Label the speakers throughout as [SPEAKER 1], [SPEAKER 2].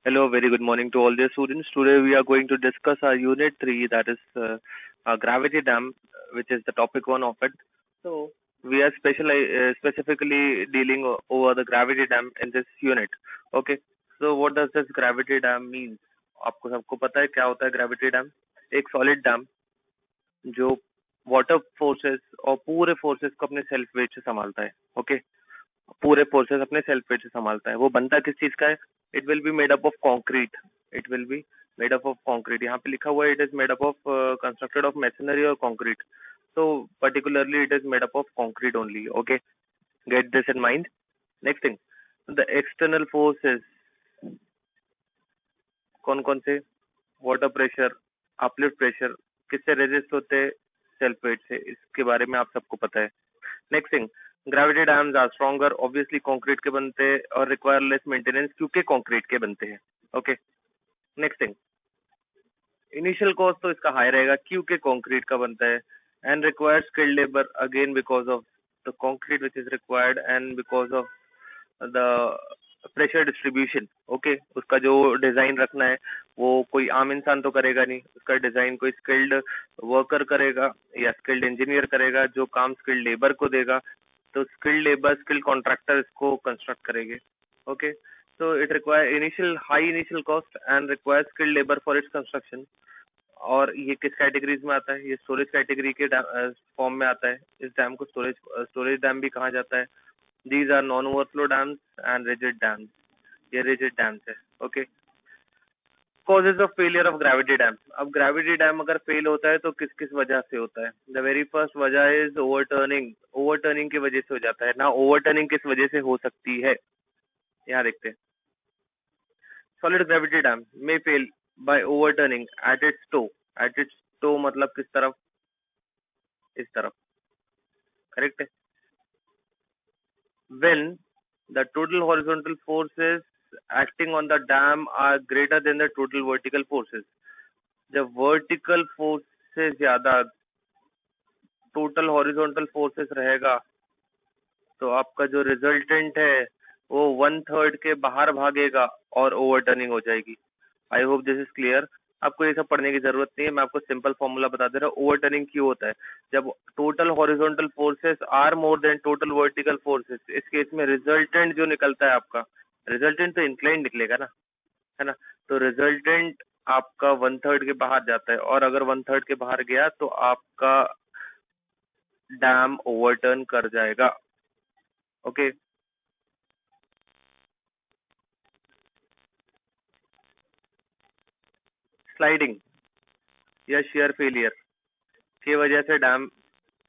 [SPEAKER 1] Hello, very good morning to all the students. Today we are going to discuss our unit 3, that is gravity dam, which is the topic 1 of it. So we are specifically dealing over the gravity dam in this unit. Okay. So what does this gravity dam mean? आपको सबको पता है क्या होता है gravity dam? एक solid dam जो water forces और पूरे फोर्सेस को अपने सेल्फ वेट से संभालता है. ओके. पूरे फोर्सेस अपने सेल्फ वेट से संभालता है. वो बनता किस चीज का है? It will be made up of concrete. It will be made up of concrete. यहाँ पे लिखा हुआ है it is made up of constructed of masonry और concrete. so particularly it is made up of concrete only. Okay, get this in mind. Next thing, the external forces कौन कौन से? Water pressure, uplift pressure, किससे resist होते हैं? Self weight से. इसके बारे में आप सबको पता है. Next thing, gravity dams are stronger. Obviously concrete के बनते हैं और रिक्वायर लेस मेंटेनेंस क्योंकि कंक्रीट के बनते हैं. Okay. Next thing, initial cost तो इसका हाई रहेगा क्योंकि कंक्रीट का बनता है and required skilled labour again because of the concrete which is required and because of the pressure distribution. Okay. उसका जो डिजाइन रखना है वो कोई आम इंसान तो करेगा नहीं. उसका डिजाइन कोई स्किल्ड वर्कर करेगा या स्किल्ड इंजीनियर करेगा जो काम स्किल्ड लेबर को देगा. तो स्किल्ड लेबर, स्किल्ड कॉन्ट्रैक्टर इसको कंस्ट्रक्ट करेंगे. Okay. so it require high initial cost and requires skilled labor for its construction. और ये किस कैटेगरीज में आता है? ये स्टोरेज कैटेगरी के फॉर्म में आता है. इस डैम को स्टोरेज डैम भी कहा जाता है. These are non overflow dams and rigid dams. ये रिजिड डैम्स है. Okay. Causes of failure of gravity dam. अब ग्रेविटी डैम अगर फेल होता है तो किस किस वजह से होता है? द वेरी फर्स्ट वजह इज ओवरटर्निंग. ओवरटर्निंग की वजह से हो जाता है ना. ओवरटर्निंग किस वजह से हो सकती है यहाँ देखते हैं. Solid gravity dam may fail by overturning at its toe. At its toe मतलब किस तरफ? इस तरफ. करेक्ट है. When the total horizontal forces acting on the dam are greater than the total vertical forces. जब vertical forces ज्यादा total horizontal forces रहेगा तो आपका जो रिजल्टेंट है वो 1/3 के बाहर भागेगा और ओवरटर्निंग हो जाएगी. आई होप दिस इज क्लियर. आपको ये सब पढ़ने की जरूरत नहीं है. मैं आपको सिंपल फॉर्मूला बता दे रहा हूँ. ओवरटर्निंग क्यों होता है? जब total horizontal forces are more than total vertical forces. इस केस में रिजल्टेंट जो निकलता है आपका, रिजल्टेंट तो इंक्लाइन निकलेगा ना, है ना. तो रिजल्टेंट आपका 1/3 के बाहर जाता है और अगर 1/3 के बाहर गया तो आपका डैम ओवरटर्न कर जाएगा. ओके. स्लाइडिंग या शेयर फेलियर की वजह से डैम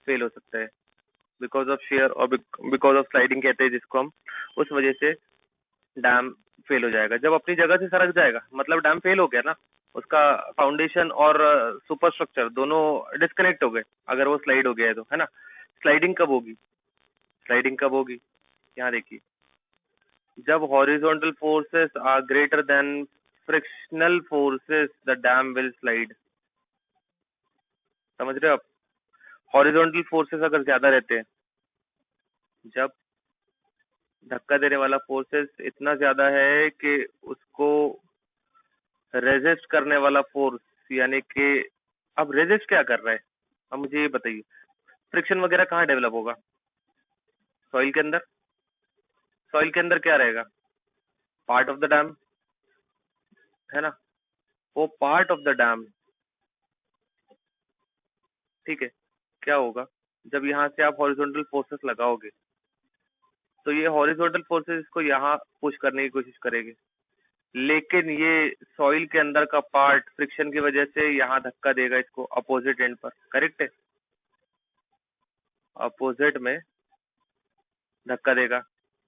[SPEAKER 1] फेल हो सकता है. बिकॉज ऑफ शेयर और बिकॉज ऑफ स्लाइडिंग कहते हैं जिसको हम, उस वजह से डैम फेल हो जाएगा. जब अपनी जगह से सरक जाएगा मतलब डैम फेल हो गया ना. उसका फाउंडेशन और सुपर स्ट्रक्चर दोनों डिस्कनेक्ट हो गए अगर वो स्लाइड हो गया है तो, है ना. स्लाइडिंग कब होगी? स्लाइडिंग कब होगी? यहाँ देखिए, जब horizontal forces are greater than frictional forces the dam will slide. समझ रहे हो आप? हॉरिजॉन्टल फोर्सेस अगर ज्यादा रहते हैं, जब धक्का देने वाला फोर्सेस इतना ज्यादा है कि उसको रेजिस्ट करने वाला फोर्स, यानी कि अब रेजिस्ट क्या कर रहा है? अब मुझे ये बताइए, फ्रिक्शन वगैरह कहाँ डेवलप होगा? सॉइल के अंदर. सॉइल के अंदर क्या रहेगा? पार्ट ऑफ द डैम, है ना. वो पार्ट ऑफ द डैम. ठीक है. क्या होगा जब यहाँ से आप हॉरिजॉन्टल फोर्सेस लगाओगे तो ये हॉरिजॉन्टल फोर्सेस को यहाँ पुश करने की कोशिश करेंगे, लेकिन ये सॉइल के अंदर का पार्ट फ्रिक्शन की वजह से यहाँ धक्का देगा इसको अपोजिट एंड पर. करेक्ट है. अपोजिट में धक्का देगा.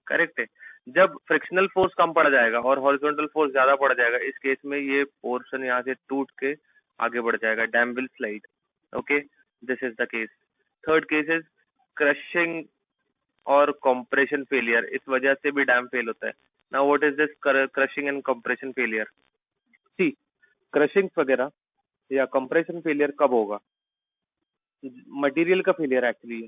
[SPEAKER 1] करेक्ट है. जब फ्रिक्शनल फोर्स कम पड़ जाएगा और हॉरिजॉन्टल फोर्स ज्यादा पड़ जाएगा, इस केस में ये पोर्शन यहाँ से टूट के आगे बढ़ जाएगा. Dam will slide. Okay. This is the case. Third case is crushing और कंप्रेशन फेलियर. इस वजह से भी डैम फेल होता है. Now what is this crushing and compression failure? See, crushing वगैरह या कंप्रेशन फेलियर कब होगा? मटेरियल का फेलियर एक्चुअली,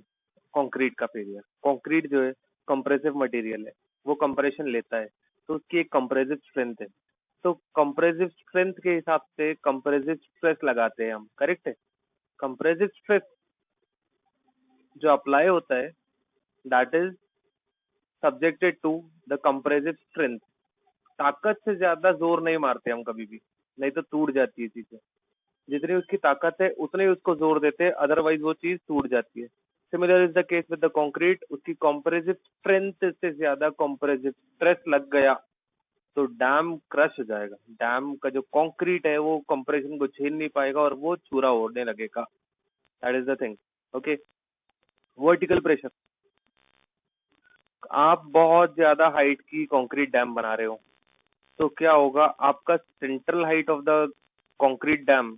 [SPEAKER 1] कंक्रीट का फेलियर. कंक्रीट जो है कंप्रेसिव मटेरियल है, वो कंप्रेशन लेता है तो उसकी एक कंप्रेसिव स्ट्रेंथ है. तो कंप्रेसिव स्ट्रेंथ के हिसाब से कंप्रेसिव स्ट्रेस लगाते हैं हम, करेक्ट है। कंप्रेसिव स्ट्रेस जो अप्लाई होता है that is subjected to the compressive strength. ताकत से ज्यादा जोर नहीं मारते हम कभी भी, नहीं तो टूट जाती है चीजें। जितनी उसकी ताकत है उतने ही उसको जोर देते हैं, अदरवाइज वो चीज टूट जाती है। Similar is the case with the concrete, उसकी कंप्रेसिव स्ट्रेंथ से ज्यादा कंप्रेसिव स्ट्रेस लग गया तो डैम क्रश हो जाएगा। डैम का जो कंक्रीट है वो कंप्रेशन को झेल नहीं पाएगा और वो चूरा ओढ़ने लगेगा। That is the thing. Okay, vertical pressure. आप बहुत ज्यादा हाइट की कंक्रीट डैम बना रहे हो तो क्या होगा, आपका central height of the concrete dam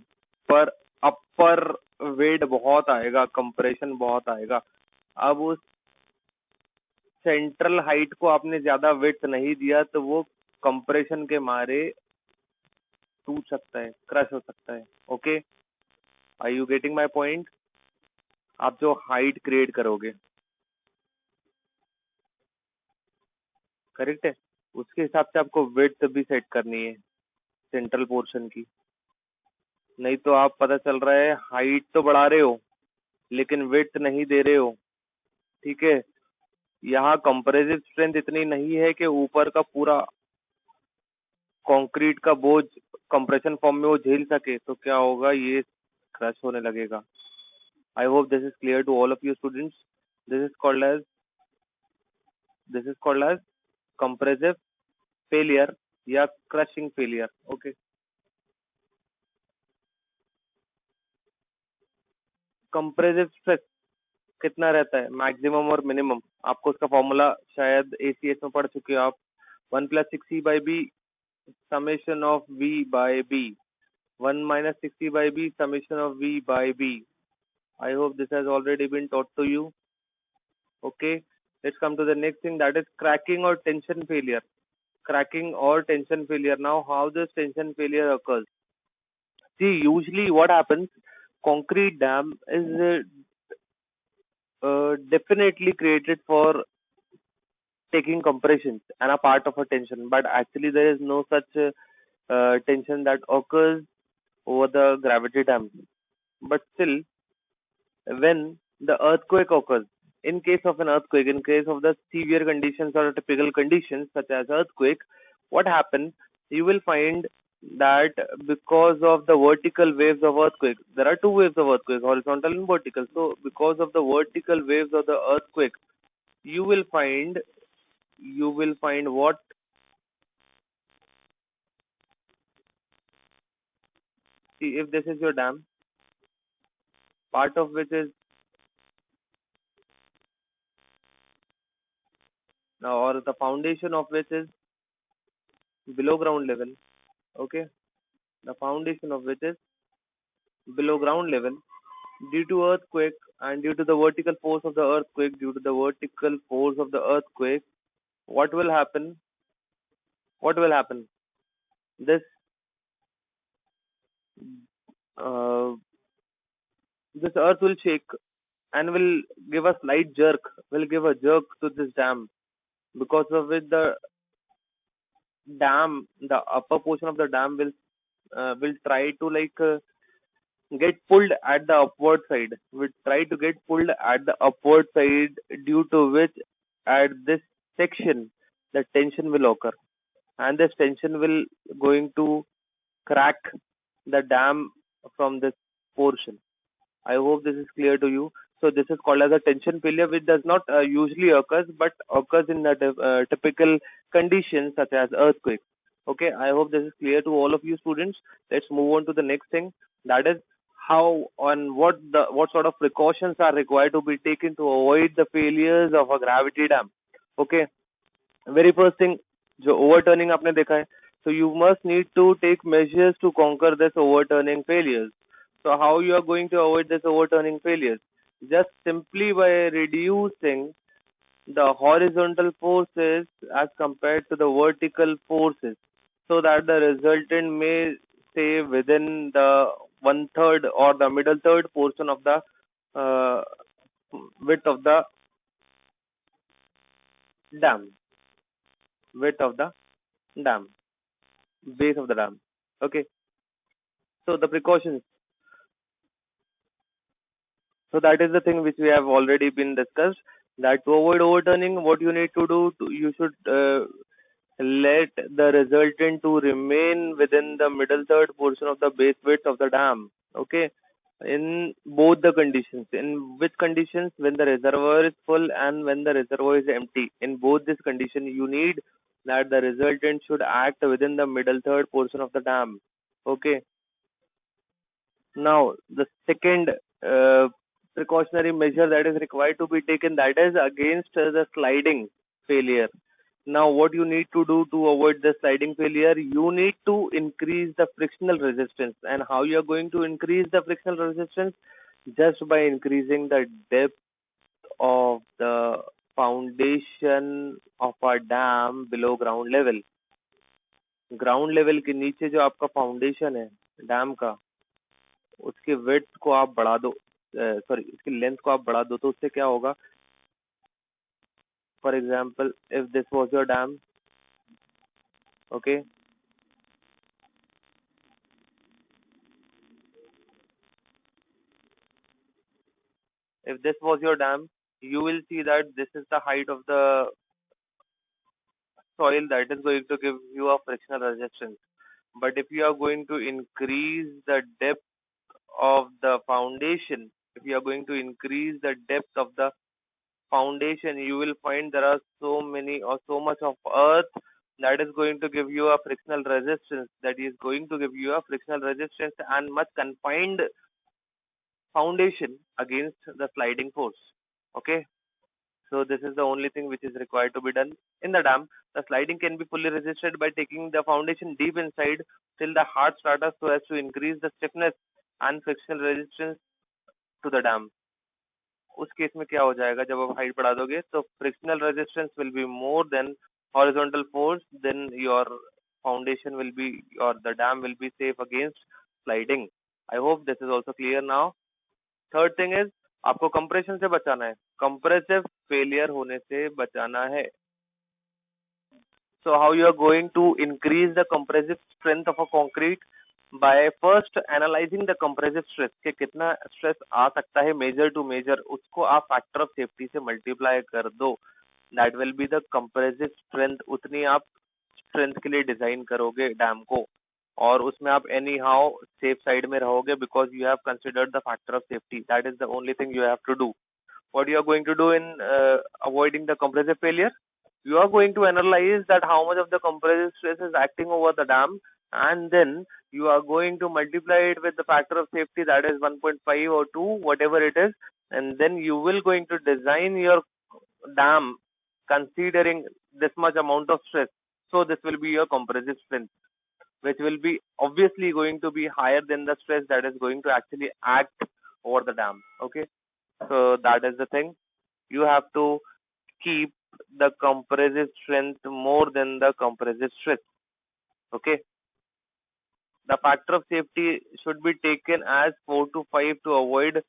[SPEAKER 1] पर अपर वेट बहुत आएगा, कंप्रेशन बहुत आएगा। अब उस सेंट्रल हाइट को आपने ज्यादा वेट नहीं दिया तो वो कंप्रेशन के मारे टूट सकता है, क्रश हो सकता है। Okay, are you getting my point? आप जो हाइट क्रिएट करोगे, करेक्ट है, उसके हिसाब से आपको वेट भी सेट करनी है सेंट्रल पोर्शन की। नहीं तो आप पता चल रहा है हाइट तो बढ़ा रहे हो लेकिन वेट नहीं दे रहे हो। ठीक है, यहाँ कंप्रेसिव स्ट्रेंथ इतनी नहीं है कि ऊपर का पूरा कंक्रीट का बोझ कंप्रेशन फॉर्म में वो झेल सके, तो क्या होगा, ये क्रश होने लगेगा। I hope this is clear to all of you students. This is called as this is called as compressive failure या crushing failure. Okay, compressive stress कितना रहता है, मैक्सिमम और मिनिमम? आपको उसका फॉर्मूला शायद एसीएस में पढ़ चुके हो आप। 1+6e/b summation of v by b, 1 - 6e/b summation of v by b. I hope this has already been taught to you. Okay, let's come to the next thing, that is cracking or tension failure. Cracking or tension failure. Now, how this tension failure occurs? See, usually what happens, concrete dam is definitely created for taking compressions and a part of a tension, but actually there is no such tension that occurs over the gravity dam. But still, when the earthquake occurs, in case of an earthquake, in case of the severe conditions or typical conditions such as earthquake, what happens, you will find that because of the vertical waves of earthquake, there are two waves of earthquake, horizontal and vertical. So because of the vertical waves of the earthquake, you will find what, see, if this is your dam, part of which is or the foundation of which is below ground level. Okay, the foundation of which is below ground level, due to earthquake and due to the vertical force of the earthquake, what will happen, this uh, this earth will shake and will give a slight jerk, will give a jerk to this dam, because of which the upper portion of the dam will try to get pulled at the upward side, due to which at this section the tension will occur, and this tension will going to crack the dam from this portion. I hope this is clear to you. So this is called as a tension failure, which does not usually occurs, but occurs in the typical conditions such as earthquake. Okay, I hope this is clear to all of you students. Let's move on to the next thing. That is how and what sort of precautions are required to be taken to avoid the failures of a gravity dam. Okay, very first thing, जो overturning आपने देखा है, so you must need to take measures to conquer this overturning failures. So how you are going to avoid this overturning failures? Just simply by reducing the horizontal forces as compared to the vertical forces, so that the resultant may stay within the one third or the middle third portion of the uh, width of the dam. Width of the dam. base of the dam. Okay. So the precautions. So that is the thing which we have already been discussed. That to avoid overturning, what you need to do, you should let the resultant to remain within the middle third portion of the base width of the dam. Okay. In both the conditions. In which conditions? When the reservoir is full and when the reservoir is empty. In both these conditions, you need that the resultant should act within the middle third portion of the dam. Okay. Now, the second precautionary measure that is required to be taken, that is against the sliding failure. Now, what you need to do to avoid the sliding failure, you need to increase the frictional resistance. And how you are going to increase the frictional resistance? Just by increasing the depth of the foundation of a dam below ground level. Ground level के नीचे जो आपका foundation है dam का, उसके width को आप बढ़ा दो, सॉरी इसकी लेंथ को आप बढ़ा दो, तो उससे क्या होगा? For example if this was your dam, okay, if this was your dam, you will see that this is the height of the soil that is going to give you a frictional resistance. But if you are going to increase the depth of the foundation, if you are going to increase the depth of the foundation, you will find there are so many or so much of earth that is going to give you a frictional resistance, that is going to give you a frictional resistance and much confined foundation against the sliding force. Okay. So this is the only thing which is required to be done. In the dam, the sliding can be fully resisted by taking the foundation deep inside till the hard strata so as to increase the stiffness and frictional resistance to the dam. उस case में क्या हो जाएगा, जब आप height बढ़ा दोगे तो frictional resistance will be more than horizontal force, then your foundation will be और the dam will be safe against sliding. I hope this is also clear now. Third thing is, आपको compression से बचाना है, compressive failure होने से बचाना है. So how you are going to increase the compressive strength of a concrete? By first analyzing the compressive stress, कि कितना स्ट्रेस आ सकता है मेजर टू मेजर, उसको आप फैक्टर ऑफ सेफ्टी से मल्टीप्लाई कर दो. That will be the compressive strength. उतनी आप स्ट्रेंथ के लिए डिजाइन करोगे डैम को, और उसमें आप एनी हाउ सेफ साइड में रहोगे because you have considered the factor of safety. That is the only thing you have to do. What you are going to do in avoiding the compressive failure? You are going to analyze that how much of the compressive stress is acting over the dam, and then you are going to multiply it with the factor of safety, that is 1.5 or 2, whatever it is, and then you will going to design your dam considering this much amount of stress. So this will be your compressive strength, which will be obviously going to be higher than the stress that is going to actually act over the dam. Okay. So that is the thing. You have to keep the compressive strength more than the compressive stress. Okay. The factor of safety should be taken as 4 to 5 to avoid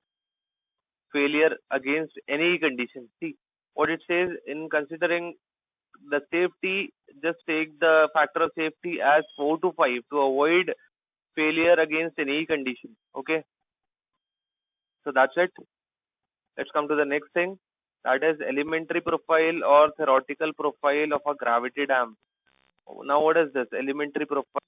[SPEAKER 1] failure against any condition. See what it says in considering the safety, just take the factor of safety as 4 to 5 to avoid failure against any condition. Okay. So that's it. Let's come to the next thing. That is elementary profile or theoretical profile of a gravity dam. Now what is this elementary profile?